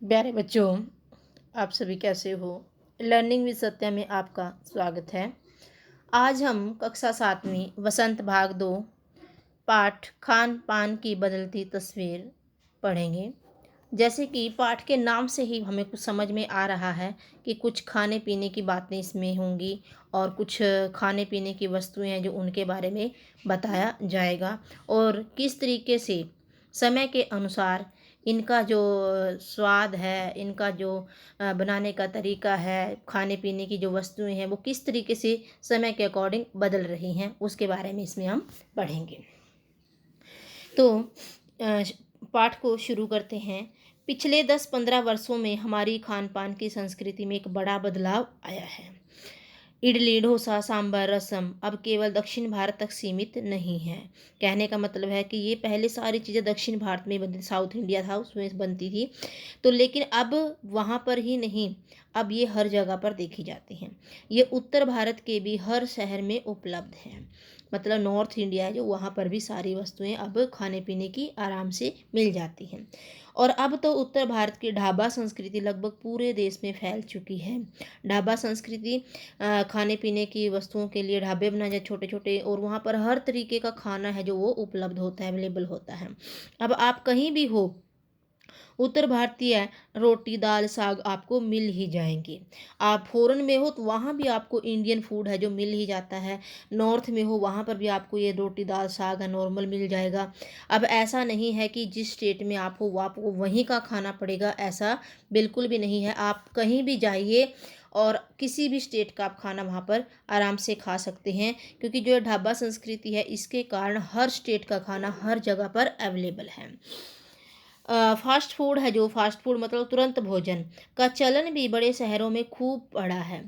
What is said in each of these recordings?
प्यारे बच्चों, आप सभी कैसे हो? लर्निंग विद सत्या में आपका स्वागत है। आज हम कक्षा 7वीं वसंत भाग 2 पाठ खान पान की बदलती तस्वीर पढ़ेंगे। जैसे कि पाठ के नाम से ही हमें कुछ समझ में आ रहा है कि कुछ खाने पीने की बातें इसमें होंगी और कुछ खाने पीने की वस्तुएं हैं जो उनके बारे में बताया जाएगा और किस तरीके से समय के अनुसार इनका जो स्वाद है, इनका जो बनाने का तरीका है, खाने पीने की जो वस्तुएं हैं वो किस तरीके से समय के अकॉर्डिंग बदल रही हैं, उसके बारे में इसमें हम पढ़ेंगे। तो अ, पाठ को शुरू करते हैं। पिछले 10-15 वर्षों में हमारी खान पान की संस्कृति में एक बड़ा बदलाव आया है। इडली, डोसा, सांभर, रसम अब केवल दक्षिण भारत तक सीमित नहीं है। कहने का मतलब है कि ये पहले सारी चीज़ें दक्षिण भारत में बनती, साउथ इंडिया था उसमें बनती थी, तो लेकिन अब वहाँ पर ही नहीं, अब ये हर जगह पर देखी जाती हैं। ये उत्तर भारत के भी हर शहर में उपलब्ध हैं। मतलब नॉर्थ इंडिया है जो, वहाँ पर भी सारी वस्तुएं अब खाने पीने की आराम से मिल जाती हैं। और अब तो उत्तर भारत की ढाबा संस्कृति लगभग पूरे देश में फैल चुकी है। ढाबा संस्कृति खाने पीने की वस्तुओं के लिए ढाबे बनाए जाए छोटे छोटे, और वहाँ पर हर तरीके का खाना है जो वो उपलब्ध होता है, अवेलेबल होता है। अब आप कहीं भी हो, उत्तर भारतीय रोटी दाल साग आपको मिल ही जाएंगे। आप फॉरेन में हो तो वहाँ भी आपको इंडियन फूड है जो मिल ही जाता है। नॉर्थ में हो वहाँ पर भी आपको ये रोटी दाल साग है नॉर्मल मिल जाएगा। अब ऐसा नहीं है कि जिस स्टेट में आप हो वो आपको वहीं का खाना पड़ेगा, ऐसा बिल्कुल भी नहीं है। आप कहीं भी जाइए और किसी भी स्टेट का आप खाना वहाँ पर आराम से खा सकते हैं, क्योंकि जो ढाबा संस्कृति है इसके कारण हर स्टेट का खाना हर जगह पर अवेलेबल है। फास्ट फूड है जो, फास्ट फूड मतलब तुरंत भोजन का चलन भी बड़े शहरों में खूब बढ़ा है।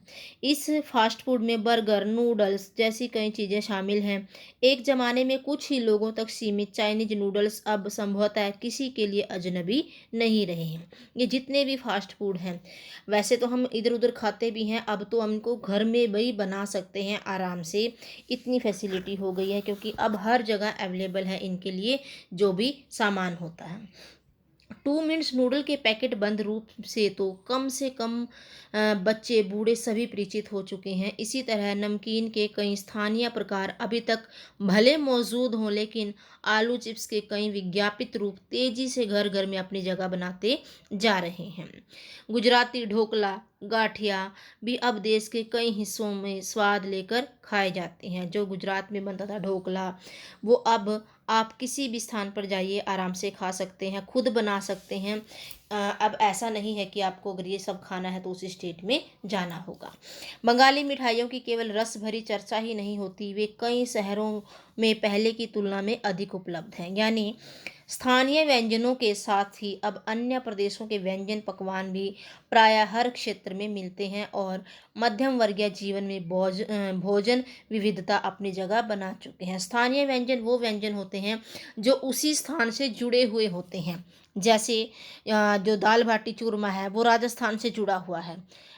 इस फास्ट फूड में बर्गर, नूडल्स जैसी कई चीज़ें शामिल हैं। एक ज़माने में कुछ ही लोगों तक सीमित चाइनीज नूडल्स अब संभवतः किसी के लिए अजनबी नहीं रहे हैं। ये जितने भी फास्ट फूड हैं, वैसे तो हम इधर उधर खाते भी हैं, अब तो हमको घर में भी बना सकते हैं आराम से। इतनी फैसिलिटी हो गई है क्योंकि अब हर जगह अवेलेबल है इनके लिए जो भी सामान होता है। 2 मिनट्स नूडल के पैकेट बंद रूप से कम बच्चे बूढ़े सभी परिचित हो चुके हैं। इसी तरह नमकीन के कई स्थानीय प्रकार अभी तक भले मौजूद हों, लेकिन आलू चिप्स के कई विज्ञापित रूप तेजी से घर घर में अपनी जगह बनाते जा रहे हैं। गुजराती ढोकला, गाठिया भी अब देश के कई हिस्सों में स्वाद लेकर खाए जाते हैं। जो गुजरात में बनता था ढोकला, वो अब आप किसी भी स्थान पर जाइए आराम से खा सकते हैं, खुद बना सकते हैं। अब ऐसा नहीं है कि आपको अगर ये सब खाना है तो उसी स्टेट में जाना होगा। बंगाली मिठाइयों की केवल रस भरी चर्चा ही नहीं होती, वे कई शहरों में पहले की तुलना में अधिक उपलब्ध हैं। यानी स्थानीय व्यंजनों के साथ ही अब अन्य प्रदेशों के व्यंजन पकवान भी प्रायः हर क्षेत्र में मिलते हैं, और मध्यम वर्गीय जीवन में भोजन विविधता अपनी जगह बना चुके हैं। स्थानीय व्यंजन वो व्यंजन होते हैं जो उसी स्थान से जुड़े हुए होते हैं। जैसे जो दाल बाटी चूरमा है वो राजस्थान से जुड़ा हुआ है,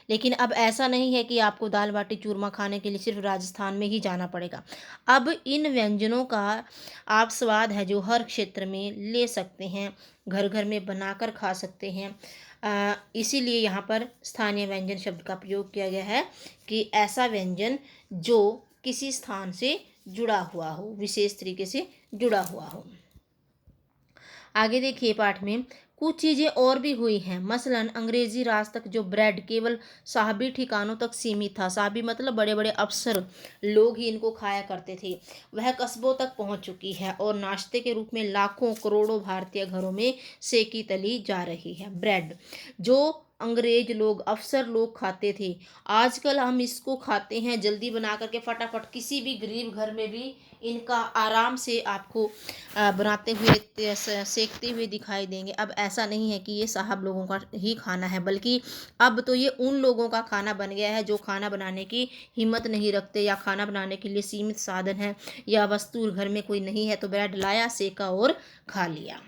लेकिन अब ऐसा नहीं है कि आपको दाल बाटी चूरमा खाने के लिए सिर्फ राजस्थान में ही जाना पड़ेगा। अब इन व्यंजनों का आप स्वाद है जो हर क्षेत्र में ले सकते हैं, घर घर में बनाकर खा सकते हैं। इसीलिए यहाँ पर स्थानीय व्यंजन शब्द का प्रयोग किया गया है कि ऐसा व्यंजन जो किसी स्थान से जुड़ा हुआ हो, विशेष तरीके से जुड़ा हुआ हो। आगे देखिए पाठ में कुछ चीज़ें और भी हुई हैं। मसलन अंग्रेजी राज तक जो ब्रेड केवल साहबी ठिकानों तक सीमित था, साहबी मतलब बड़े बड़े अफसर लोग ही इनको खाया करते थे, वह कस्बों तक पहुंच चुकी है और नाश्ते के रूप में लाखों करोड़ों भारतीय घरों में सेकी तली जा रही है। ब्रेड जो अंग्रेज लोग, अफसर लोग खाते थे, आजकल हम इसको खाते हैं जल्दी बना करके फटाफट। किसी भी गरीब घर में भी इनका आराम से आपको बनाते हुए सेकते हुए दिखाई देंगे। अब ऐसा नहीं है कि ये साहब लोगों का ही खाना है, बल्कि अब तो ये उन लोगों का खाना बन गया है जो खाना बनाने की हिम्मत नहीं रखते, या खाना बनाने के लिए सीमित साधन है, या वस्तु घर में कोई नहीं है तो ब्रेड लाया, सेका और खा लिया।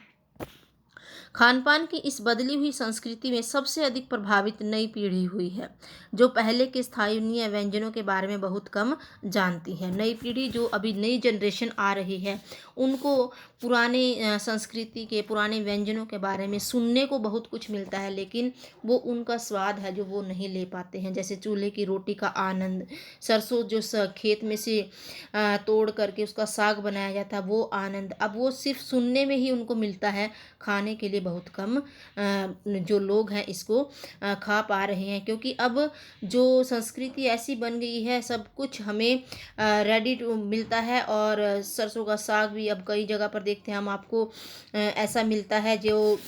खान पान की इस बदली हुई संस्कृति में सबसे अधिक प्रभावित नई पीढ़ी हुई है, जो पहले के स्थानीय व्यंजनों के बारे में बहुत कम जानती है। नई पीढ़ी जो अभी नई जनरेशन आ रही है, उनको पुराने संस्कृति के पुराने व्यंजनों के बारे में सुनने को बहुत कुछ मिलता है, लेकिन वो उनका स्वाद है जो वो नहीं ले पाते हैं। जैसे चूल्हे की रोटी का आनंद, सरसों जो खेत में से तोड़ करके उसका साग बनाया जाता है, वो आनंद अब वो सिर्फ सुनने में ही उनको मिलता है। खाने के लिए बहुत कम जो लोग हैं इसको खा पा रहे हैं, क्योंकि अब जो संस्कृति ऐसी बन गई है, सब कुछ हमें रेडी टू मिलता है। और सरसों का साग भी अब कई जगह पर देखते हैं हम, आपको ऐसा मिलता है जो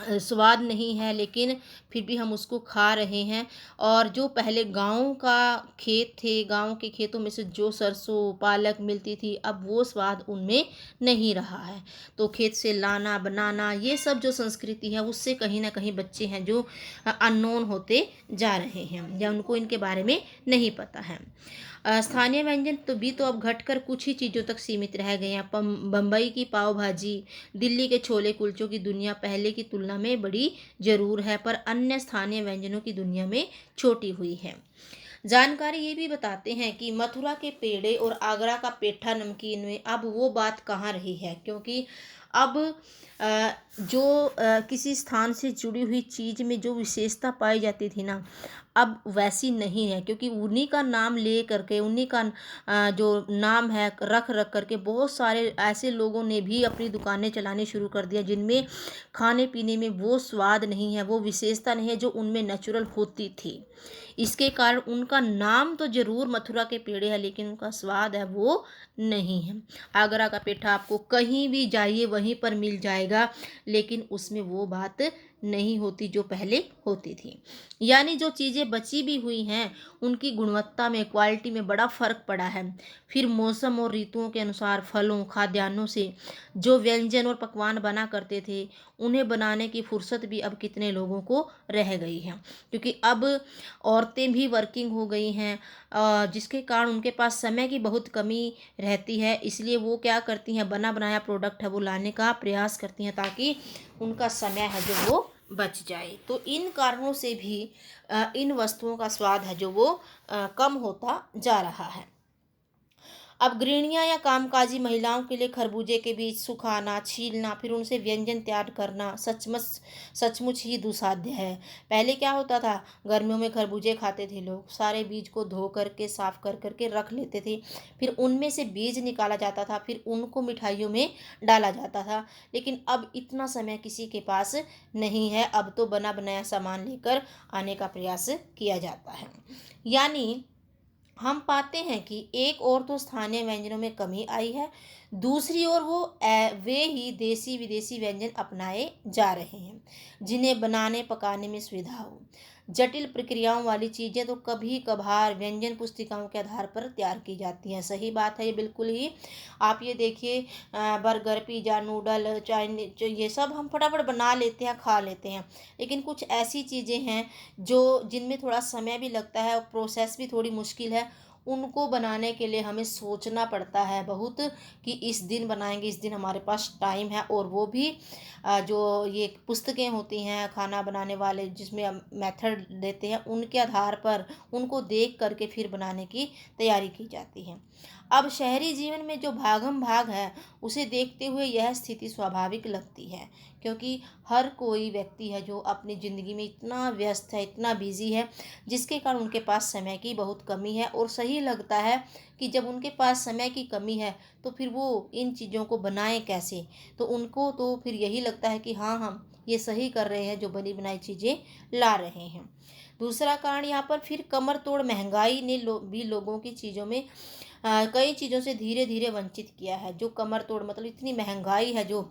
स्वाद नहीं है, लेकिन फिर भी हम उसको खा रहे हैं। और जो पहले गाँव का खेत थे, गाँव के खेतों में से जो सरसों पालक मिलती थी, अब वो स्वाद उनमें नहीं रहा है। तो खेत से लाना बनाना, ये सब जो संस्कृति है, उससे कहीं ना कहीं बच्चे हैं जो अननोन होते जा रहे हैं, या उनको इनके बारे में नहीं पता है। स्थानीय व्यंजन तो अब घटकर कुछ ही चीज़ों तक सीमित रह गए हैं। बम्बई की पाव भाजी, दिल्ली के छोले कुलचों की दुनिया पहले की तुलना में बड़ी जरूर है, पर अन्य स्थानीय व्यंजनों की दुनिया में छोटी हुई है। जानकारी ये भी बताते हैं कि मथुरा के पेड़े और आगरा का पेठा नमकीन में अब वो बात कहाँ रही है, क्योंकि अब जो किसी स्थान से जुड़ी हुई चीज़ में जो विशेषता पाई जाती थी ना, अब वैसी नहीं है। क्योंकि उन्हीं का नाम ले करके, उन्हीं का जो नाम है रख रख करके बहुत सारे ऐसे लोगों ने भी अपनी दुकानें चलानी शुरू कर दिया, जिनमें खाने पीने में वो स्वाद नहीं है, वो विशेषता नहीं है जो उनमें नेचुरल होती थी। इसके कारण उनका नाम तो ज़रूर मथुरा के पेड़े है, लेकिन उनका स्वाद है वो नहीं है। आगरा का पेठा आपको कहीं भी जाइए वहीं पर मिल जाएगा, लेकिन उसमें वो बात नहीं होती जो पहले होती थी। यानी जो चीज़ें बची भी हुई हैं, उनकी गुणवत्ता में, क्वालिटी में बड़ा फ़र्क पड़ा है। फिर मौसम और ऋतुओं के अनुसार फलों खाद्यान्नों से जो व्यंजन और पकवान बना करते थे, उन्हें बनाने की फुर्सत भी अब कितने लोगों को रह गई है। क्योंकि अब औरतें भी वर्किंग हो गई हैं, जिसके कारण उनके पास समय की बहुत कमी रहती है। इसलिए वो क्या करती हैं, बना बनाया प्रोडक्ट है वो लाने का प्रयास करती हैं, ताकि उनका समय है जो वो बच जाए। तो इन कारणों से भी इन वस्तुओं का स्वाद है जो वो कम होता जा रहा है। अब गृहिणियां या कामकाजी महिलाओं के लिए खरबूजे के बीज सुखाना, छीलना, फिर उनसे व्यंजन तैयार करना सचमुच ही दुस्साध्य है। पहले क्या होता था, गर्मियों में खरबूजे खाते थे लोग, सारे बीज को धो करके साफ कर करके रख लेते थे, फिर उनमें से बीज निकाला जाता था, फिर उनको मिठाइयों में डाला जाता था। लेकिन अब इतना समय किसी के पास नहीं है, अब तो बना बनाया सामान लेकर आने का प्रयास किया जाता है। यानी हम पाते हैं कि एक ओर तो स्थानीय व्यंजनों में कमी आई है, दूसरी ओर वे ही देसी विदेशी व्यंजन अपनाए जा रहे हैं, जिन्हें बनाने पकाने में सुविधा हो। जटिल प्रक्रियाओं वाली चीज़ें तो कभी कभार व्यंजन पुस्तिकाओं के आधार पर तैयार की जाती हैं। सही बात है ये, बिल्कुल ही। आप ये देखिए, बर्गर, पिज़्ज़ा, नूडल, चाइनीज, ये सब हम फटाफट बना लेते हैं, खा लेते हैं। लेकिन कुछ ऐसी चीज़ें हैं जो जिनमें थोड़ा समय भी लगता है और प्रोसेस भी थोड़ी मुश्किल है, उनको बनाने के लिए हमें सोचना पड़ता है बहुत, कि इस दिन बनाएंगे, इस दिन हमारे पास टाइम है। और वो भी जो ये पुस्तकें होती हैं खाना बनाने वाले, जिसमें मेथड देते हैं, उनके आधार पर उनको देख करके फिर बनाने की तैयारी की जाती है। अब शहरी जीवन में जो भागम भाग है, उसे देखते हुए यह स्थिति स्वाभाविक लगती है, क्योंकि हर कोई व्यक्ति है जो अपनी ज़िंदगी में इतना व्यस्त है, इतना बिजी है, जिसके कारण उनके पास समय की बहुत कमी है। और सही लगता है कि जब उनके पास समय की कमी है, तो फिर वो इन चीज़ों को बनाएं कैसे। तो उनको तो फिर यही लगता है कि हाँ, हम ये सही कर रहे हैं जो बनी बनाई चीज़ें ला रहे हैं। दूसरा कारण यहाँ पर फिर कमर तोड़ महंगाई ने भी लोगों की चीज़ों में कई चीज़ों से धीरे धीरे वंचित किया है। जो कमर तोड़ मतलब इतनी महंगाई है, जो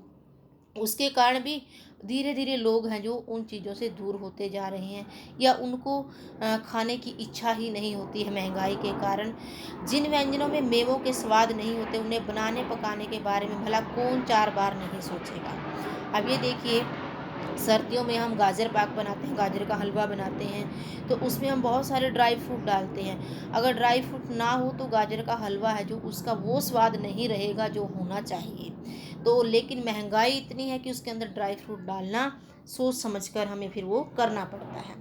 उसके कारण भी धीरे धीरे लोग हैं जो उन चीज़ों से दूर होते जा रहे हैं, या उनको खाने की इच्छा ही नहीं होती है महंगाई के कारण। जिन व्यंजनों में मेवों के स्वाद नहीं होते, उन्हें बनाने पकाने के बारे में भला कौन 4 बार नहीं सोचेगा। अब ये देखिए, सर्दियों में हम गाजर पाक बनाते हैं, गाजर का हलवा बनाते हैं, तो उसमें हम बहुत सारे ड्राई फ्रूट डालते हैं। अगर ड्राई फ्रूट ना हो तो गाजर का हलवा है जो उसका वो स्वाद नहीं रहेगा जो होना चाहिए। तो लेकिन महंगाई इतनी है कि उसके अंदर ड्राई फ्रूट डालना सोच समझकर हमें फिर वो करना पड़ता है।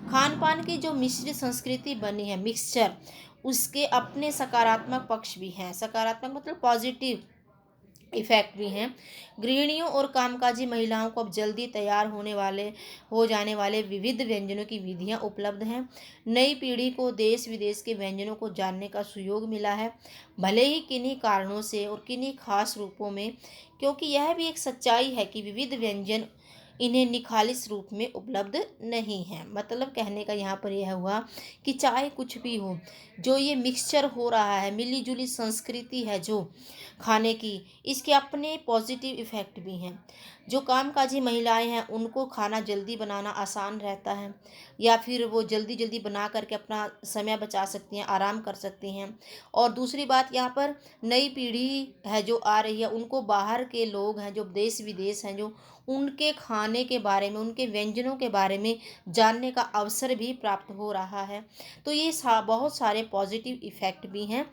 खान पान की जो मिश्रित संस्कृति बनी है, मिक्सचर, उसके अपने सकारात्मक पक्ष भी हैं। सकारात्मक मतलब पॉजिटिव इफेक्ट भी हैं। गृहिणियों और कामकाजी महिलाओं को अब जल्दी तैयार हो जाने वाले विविध व्यंजनों की विधियां उपलब्ध हैं। नई पीढ़ी को देश विदेश के व्यंजनों को जानने का सुयोग मिला है, भले ही किन्हीं कारणों से और किन्हीं खास रूपों में, क्योंकि यह भी एक सच्चाई है कि विविध व्यंजन इन्हें निखालिस रूप में उपलब्ध नहीं है। मतलब कहने का यहाँ पर यह हुआ कि चाहे कुछ भी हो, जो ये मिक्सचर हो रहा है, मिली जुली संस्कृति है जो खाने की, इसके अपने पॉजिटिव इफ़ेक्ट भी हैं। जो कामकाजी महिलाएं हैं उनको खाना जल्दी बनाना आसान रहता है, या फिर वो जल्दी जल्दी बना करके अपना समय बचा सकती हैं, आराम कर सकती हैं। और दूसरी बात यहाँ पर नई पीढ़ी है जो आ रही है, उनको बाहर के लोग हैं जो देश विदेश हैं जो उनके खाने के बारे में, उनके व्यंजनों के बारे में जानने का अवसर भी प्राप्त हो रहा है। तो ये बहुत सारे पॉजिटिव इफ़ेक्ट भी हैं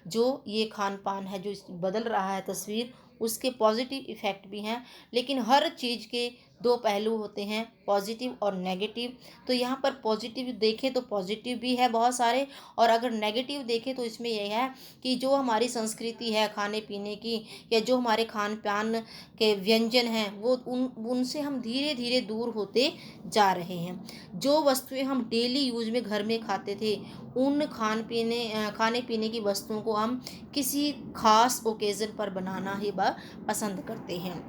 जो ये खान पान है जो बदल रहा है तस्वीर, उसके पॉजिटिव इफ़ेक्ट भी हैं। लेकिन हर चीज़ के दो पहलू होते हैं, पॉजिटिव और नेगेटिव। तो यहाँ पर पॉजिटिव देखें तो पॉजिटिव भी है बहुत सारे, और अगर नेगेटिव देखें तो इसमें यह है कि जो हमारी संस्कृति है खाने पीने की, या जो हमारे खान पान के व्यंजन हैं, वो उनसे हम धीरे धीरे दूर होते जा रहे हैं। जो वस्तुएं हम डेली यूज में घर में खाते थे, उन खाने पीने की वस्तुओं को हम किसी खास ओकेज़न पर बनाना ही पसंद करते हैं।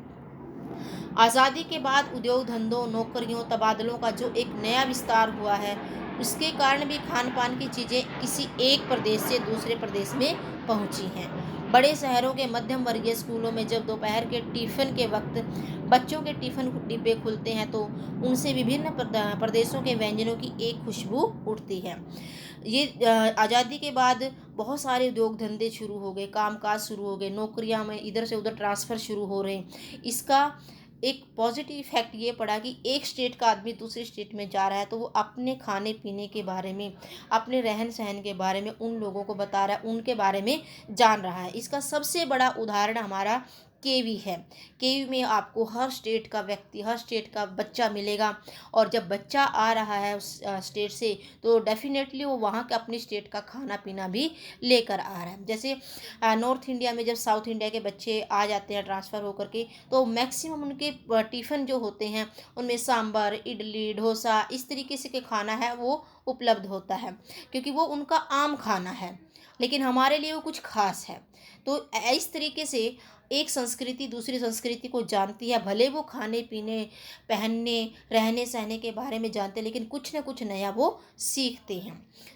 आज़ादी के बाद उद्योग धंधों, नौकरियों, तबादलों का जो एक नया विस्तार हुआ है, उसके कारण भी खान पान की चीज़ें किसी एक प्रदेश से दूसरे प्रदेश में पहुंची हैं। बड़े शहरों के मध्यम वर्गीय स्कूलों में जब दोपहर के टिफ़िन के वक्त बच्चों के टिफ़िन डिब्बे खुलते हैं तो उनसे विभिन्न प्रदेशों के व्यंजनों की एक खुशबू उठती है। ये आज़ादी के बाद बहुत सारे उद्योग धंधे शुरू हो गए, कामकाज शुरू हो गए, नौकरियां में इधर से उधर ट्रांसफ़र शुरू हो रहे हैं। इसका एक पॉजिटिव इफेक्ट ये पड़ा कि एक स्टेट का आदमी दूसरे स्टेट में जा रहा है तो वो अपने खाने पीने के बारे में, अपने रहन सहन के बारे में उन लोगों को बता रहा है, उनके बारे में जान रहा है। इसका सबसे बड़ा उदाहरण हमारा केवी है। केवी में आपको हर स्टेट का व्यक्ति, हर स्टेट का बच्चा मिलेगा, और जब बच्चा आ रहा है उस स्टेट से तो डेफिनेटली वो वहाँ के अपनी स्टेट का खाना पीना भी लेकर आ रहा है। जैसे नॉर्थ इंडिया में जब साउथ इंडिया के बच्चे आ जाते हैं ट्रांसफ़र होकर के, तो मैक्सिमम उनके टिफ़िन जो होते हैं उनमें सांभर, इडली, डोसा, इस तरीके से के खाना है वो उपलब्ध होता है, क्योंकि वो उनका आम खाना है, लेकिन हमारे लिए वो कुछ खास है। तो इस तरीके से एक संस्कृति दूसरी संस्कृति को जानती है, भले वो खाने पीने, पहनने, रहने सहने के बारे में जानते हैं, लेकिन कुछ न कुछ नया वो सीखते हैं।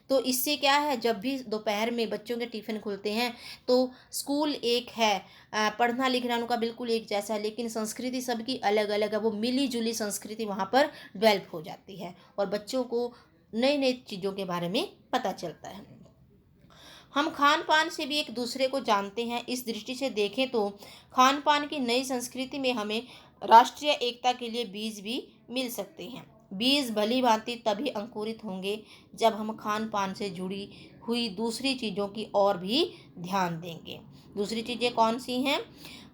तो इससे क्या है, जब भी दोपहर में बच्चों के टिफ़िन खुलते हैं तो स्कूल एक है, पढ़ना लिखना उनका बिल्कुल एक जैसा है, लेकिन संस्कृति सबकी अलग अलग है। वो मिली जुली संस्कृति वहाँ पर डेवलप हो जाती है और बच्चों को नई नई चीज़ों के बारे में पता चलता है। हम खान पान से भी एक दूसरे को जानते हैं। इस दृष्टि से देखें तो खान पान की नई संस्कृति में हमें राष्ट्रीय एकता के लिए बीज भी मिल सकते हैं। बीज भली भांति तभी अंकुरित होंगे जब हम खान पान से जुड़ी हुई दूसरी चीज़ों की ओर भी ध्यान देंगे। दूसरी चीज़ें कौन सी हैं?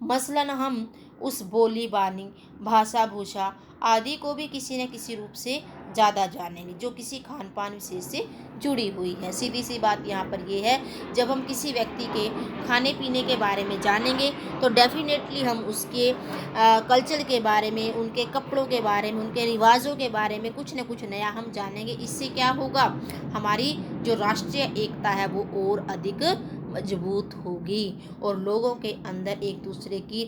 मसलन हम उस बोली बानी, भाषा भूषा आदि को भी किसी न किसी रूप से ज़्यादा जानेंगे जो किसी खान पान विशेष से जुड़ी हुई है। सीधी सी बात यहाँ पर ये है, जब हम किसी व्यक्ति के खाने पीने के बारे में जानेंगे तो डेफिनेटली हम उसके कल्चर के बारे में, उनके कपड़ों के बारे में, उनके रिवाजों के बारे में कुछ न कुछ नया हम जानेंगे। इससे क्या होगा, हमारी जो राष्ट्रीय एकता है वो और अधिक मजबूत होगी और लोगों के अंदर एक दूसरे की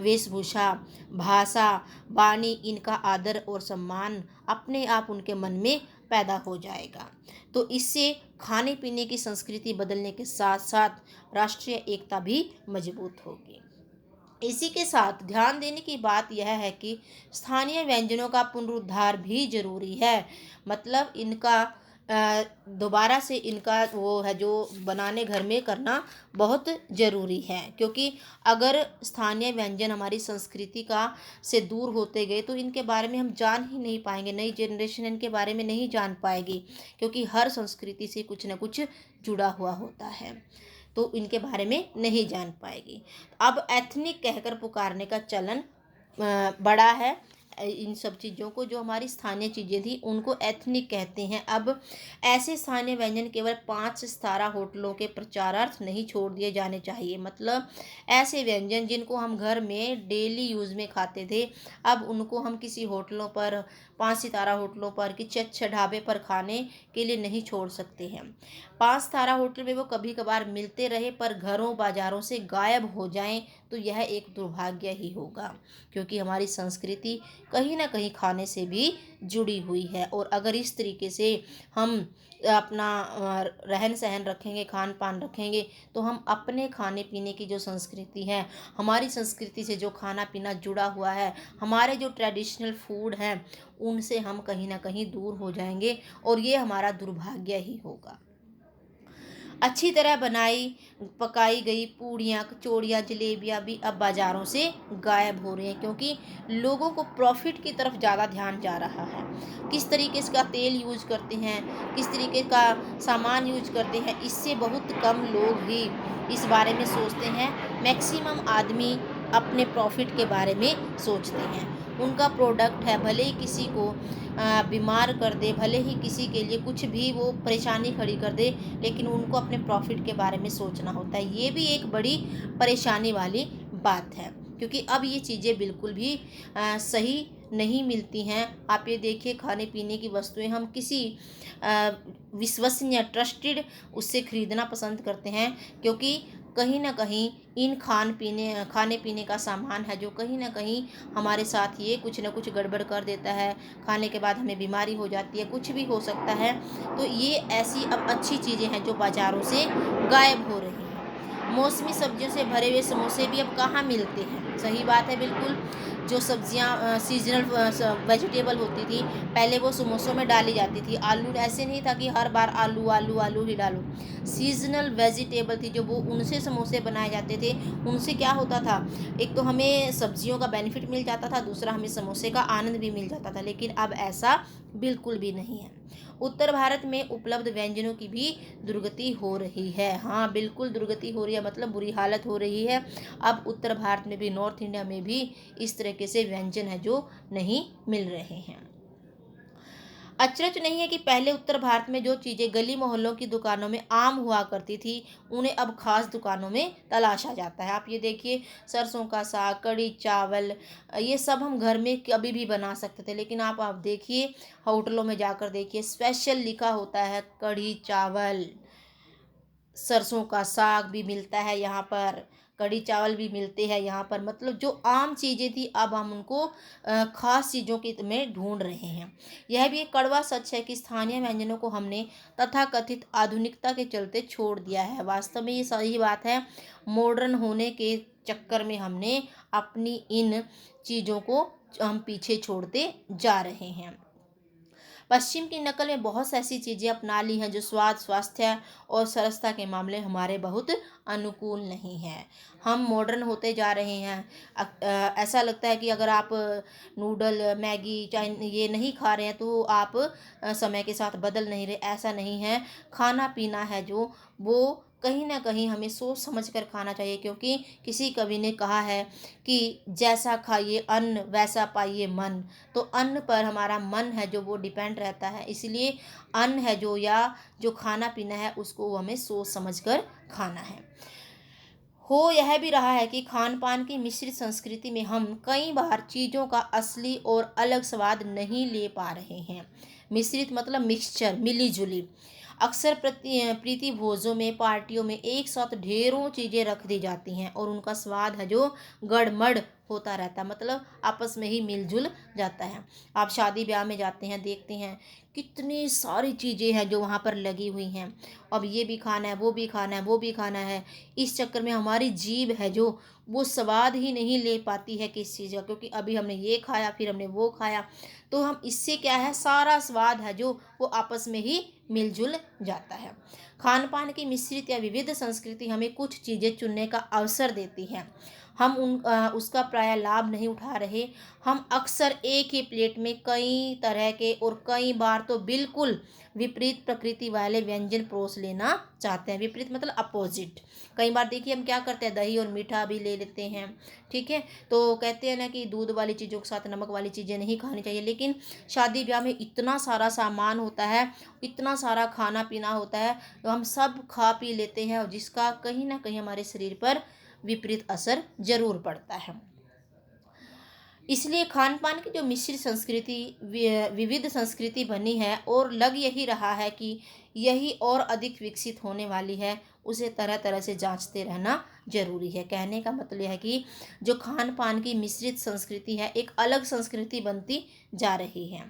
वेशभूषा, भाषा, वाणी, इनका आदर और सम्मान अपने आप उनके मन में पैदा हो जाएगा। तो इससे खाने पीने की संस्कृति बदलने के साथ साथ राष्ट्रीय एकता भी मजबूत होगी। इसी के साथ ध्यान देने की बात यह है कि स्थानीय व्यंजनों का पुनरुद्धार भी जरूरी है। मतलब इनका दोबारा से इनका वो है जो बनाने घर में करना बहुत ज़रूरी है, क्योंकि अगर स्थानीय व्यंजन हमारी संस्कृति का से दूर होते गए तो इनके बारे में हम जान ही नहीं पाएंगे, नई जनरेशन इनके बारे में नहीं जान पाएगी, क्योंकि हर संस्कृति से कुछ न कुछ जुड़ा हुआ होता है। तो इनके बारे में नहीं जान पाएगी। अब एथनिक कहकर पुकारने का चलन बड़ा है। इन सब चीज़ों को, जो हमारी स्थानीय चीज़ें थी, उनको एथनिक कहते हैं। अब ऐसे स्थानीय व्यंजन केवल 5 सितारा होटलों के प्रचारार्थ नहीं छोड़ दिए जाने चाहिए। मतलब ऐसे व्यंजन जिनको हम घर में डेली यूज़ में खाते थे, अब उनको हम किसी होटलों पर, 5 सितारा होटलों पर, किसी अच्छे ढाबे पर खाने के लिए नहीं छोड़ सकते हैं। 5 सितारा होटल में वो कभी कभार मिलते रहे, पर घरों बाजारों से गायब हो जाएं तो यह एक दुर्भाग्य ही होगा, क्योंकि हमारी संस्कृति कहीं ना कहीं खाने से भी जुड़ी हुई है। और अगर इस तरीके से हम अपना रहन सहन रखेंगे, खान पान रखेंगे, तो हम अपने खाने पीने की जो संस्कृति है, हमारी संस्कृति से जो खाना पीना जुड़ा हुआ है, हमारे जो ट्रेडिशनल फूड हैं, उनसे हम कहीं ना कहीं दूर हो जाएंगे और ये हमारा दुर्भाग्य ही होगा। अच्छी तरह बनाई पकाई गई पूड़ियाँ, कचौड़ियाँ, जलेबियाँ भी अब बाज़ारों से गायब हो रही हैं, क्योंकि लोगों को प्रॉफिट की तरफ ज़्यादा ध्यान जा रहा है। किस तरीके से का तेल यूज करते हैं, किस तरीके का सामान यूज करते हैं, इससे बहुत कम लोग ही इस बारे में सोचते हैं। मैक्सिमम आदमी अपने प्रॉफिट के बारे में सोचते हैं। उनका प्रोडक्ट है, भले ही किसी को बीमार कर दे, भले ही किसी के लिए कुछ भी वो परेशानी खड़ी कर दे, लेकिन उनको अपने प्रॉफिट के बारे में सोचना होता है। ये भी एक बड़ी परेशानी वाली बात है, क्योंकि अब ये चीज़ें बिल्कुल भी सही नहीं मिलती हैं। आप ये देखिए, खाने पीने की वस्तुएं हम किसी विश्वसनीय, ट्रस्टेड उससे ख़रीदना पसंद करते हैं, क्योंकि कहीं ना कहीं इन खाने पीने का सामान है जो कहीं ना कहीं हमारे साथ ये कुछ ना कुछ गड़बड़ कर देता है। खाने के बाद हमें बीमारी हो जाती है, कुछ भी हो सकता है। तो ये ऐसी अब अच्छी चीज़ें हैं जो बाज़ारों से गायब हो रही हैं। मौसमी सब्जियों से भरे हुए समोसे भी अब कहाँ मिलते हैं। सही बात है, बिल्कुल। जो सब्जियां सीजनल वेजिटेबल होती थी, पहले वो समोसों में डाली जाती थी। आलू ऐसे नहीं था कि हर बार आलू आलू आलू ही डालो। सीजनल वेजिटेबल थी जो, वो उनसे समोसे बनाए जाते थे। उनसे क्या होता था, एक तो हमें सब्जियों का बेनिफिट मिल जाता था, दूसरा हमें समोसे का आनंद भी मिल जाता था। लेकिन अब ऐसा बिल्कुल भी नहीं है। उत्तर भारत में उपलब्ध व्यंजनों की भी दुर्गति हो रही है। हाँ, बिल्कुल दुर्गति हो रही है, मतलब बुरी हालत हो रही है। अब उत्तर भारत में भी, नॉर्थ इंडिया में भी इस तरीके से व्यंजन है जो नहीं मिल रहे हैं। अचरज नहीं है कि पहले उत्तर भारत में जो चीज़ें गली मोहल्लों की दुकानों में आम हुआ करती थी, उन्हें अब खास दुकानों में तलाशा जाता है। आप ये देखिए, सरसों का साग, कढ़ी चावल, ये सब हम घर में कभी भी बना सकते थे, लेकिन आप देखिए, होटलों में जाकर देखिए, स्पेशल लिखा होता है कढ़ी चावल, सरसों का साग भी मिलता है यहाँ पर, कढ़ी चावल भी मिलते हैं यहाँ पर। मतलब जो आम चीज़ें थी, अब हम उनको खास चीज़ों के में ढूंढ रहे हैं। यह भी एक कड़वा सच है कि स्थानीय व्यंजनों को हमने तथाकथित आधुनिकता के चलते छोड़ दिया है। वास्तव में ये सही बात है। मॉडर्न होने के चक्कर में हमने अपनी इन चीज़ों को हम पीछे छोड़ते जा रहे हैं। पश्चिम की नकल में बहुत सी ऐसी चीज़ें अपना ली हैं जो स्वाद, स्वास्थ्य और सरसता के मामले हमारे बहुत अनुकूल नहीं है। हम मॉडर्न होते जा रहे हैं। ऐसा लगता है कि अगर आप नूडल, मैगी, चाइन ये नहीं खा रहे हैं तो आप समय के साथ बदल नहीं रहे। ऐसा नहीं है। खाना पीना है जो, वो कहीं ना कहीं हमें सोच समझ कर खाना चाहिए, क्योंकि किसी कवि ने कहा है कि जैसा खाइए अन्न वैसा पाइए मन। तो अन्न पर हमारा मन है जो, वो डिपेंड रहता है। इसलिए अन्न है जो, या जो खाना पीना है, उसको हमें सोच समझ कर खाना है। हो यह भी रहा है कि खान पान की मिश्रित संस्कृति में हम कई बार चीज़ों का असली और अलग स्वाद नहीं ले पा रहे हैं। मिश्रित मतलब मिक्सचर, मिली जुली। अक्सर प्रीति भोजों में, पार्टियों में एक साथ ढेरों चीज़ें रख दी जाती हैं और उनका स्वाद है जो गड़मड़ होता रहता है, मतलब आपस में ही मिलजुल जाता है। आप शादी ब्याह में जाते हैं, देखते हैं कितनी सारी चीज़ें हैं जो वहाँ पर लगी हुई हैं। अब ये भी खाना है, वो भी खाना है, वो भी खाना है। इस चक्कर में हमारी जीभ है जो, वो स्वाद ही नहीं ले पाती है किस चीज़ का, क्योंकि अभी हमने ये खाया, फिर हमने वो खाया, तो हम इससे क्या है, सारा स्वाद है जो, वो आपस में ही मिलजुल जाता है। खान पान की मिश्रित या विविध संस्कृति हमें कुछ चीज़ें चुनने का अवसर देती है। उसका प्रायः लाभ नहीं उठा रहे। हम अक्सर एक ही प्लेट में कई तरह के और कई बार तो बिल्कुल विपरीत प्रकृति वाले व्यंजन परोस लेना चाहते हैं। विपरीत मतलब अपोजिट। कई बार देखिए हम क्या करते हैं, दही और मीठा भी ले लेते हैं, ठीक है। तो कहते हैं ना कि दूध वाली चीज़ों के साथ नमक वाली चीज़ें नहीं खानी चाहिए, लेकिन शादी ब्याह में इतना सारा सामान होता है, इतना सारा खाना पीना होता है, तो हम सब खा पी लेते हैं और जिसका कहीं ना कहीं हमारे शरीर पर विपरीत असर जरूर पड़ता है। इसलिए खान पान की जो मिश्रित संस्कृति, विविध संस्कृति बनी है और लग यही रहा है कि यही और अधिक विकसित होने वाली है, उसे तरह तरह से जांचते रहना जरूरी है। कहने का मतलब यह है कि जो खान पान की मिश्रित संस्कृति है, एक अलग संस्कृति बनती जा रही है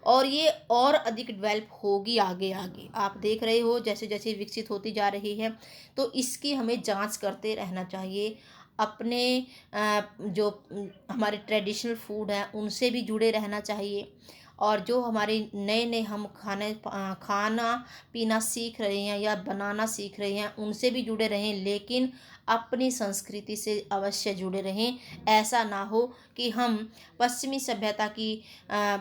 और ये और अधिक डेवलप होगी आगे आगे। आप देख रहे हो जैसे जैसे विकसित होती जा रही है, तो इसकी हमें जांच करते रहना चाहिए। अपने जो हमारे ट्रेडिशनल फूड हैं उनसे भी जुड़े रहना चाहिए, और जो हमारे नए नए हम खाना पीना सीख रहे हैं या बनाना सीख रहे हैं उनसे भी जुड़े रहें, लेकिन अपनी संस्कृति से अवश्य जुड़े रहें। ऐसा ना हो कि हम पश्चिमी सभ्यता की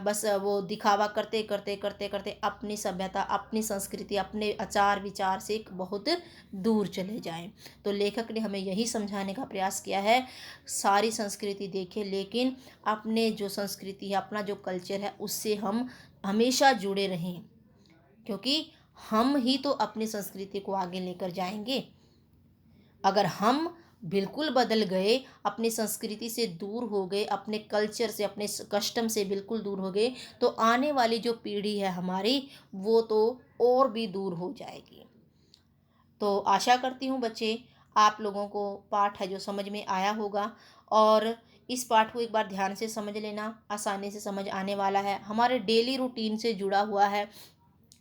बस वो दिखावा करते करते करते करते अपनी सभ्यता, अपनी संस्कृति, अपने आचार विचार से बहुत दूर चले जाएं। तो लेखक ने हमें यही समझाने का प्रयास किया है, सारी संस्कृति देखें लेकिन अपने जो संस्कृति है, अपना जो कल्चर है, उससे हम हमेशा जुड़े रहें, क्योंकि हम ही तो अपनी संस्कृति को आगे लेकर जाएंगे। अगर हम बिल्कुल बदल गए, अपनी संस्कृति से दूर हो गए, अपने कल्चर से, अपने कस्टम से बिल्कुल दूर हो गए, तो आने वाली जो पीढ़ी है हमारी, वो तो और भी दूर हो जाएगी। तो आशा करती हूँ बच्चे, आप लोगों को पाठ है जो समझ में आया होगा, और इस पाठ को एक बार ध्यान से समझ लेना, आसानी से समझ आने वाला है, हमारे डेली रूटीन से जुड़ा हुआ है,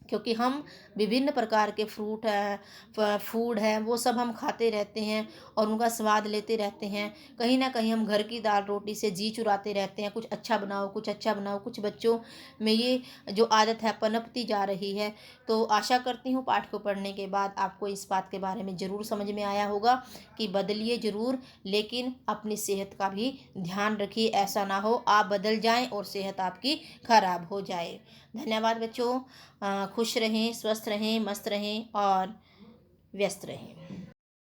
क्योंकि हम विभिन्न प्रकार के फ्रूट है, फूड है, वो सब हम खाते रहते हैं और उनका स्वाद लेते रहते हैं। कहीं ना कहीं हम घर की दाल रोटी से जी चुराते रहते हैं, कुछ अच्छा बनाओ, कुछ अच्छा बनाओ। कुछ बच्चों में ये जो आदत है पनपती जा रही है। तो आशा करती हूँ पाठ को पढ़ने के बाद आपको इस बात के बारे में ज़रूर समझ में आया होगा कि बदलिए ज़रूर, लेकिन अपनी सेहत का भी ध्यान रखिए। ऐसा ना हो आप बदल जाएं और सेहत आपकी खराब हो जाए। धन्यवाद बच्चों। खुश रहें, स्वस्थ रहें, मस्त रहें और व्यस्त रहें।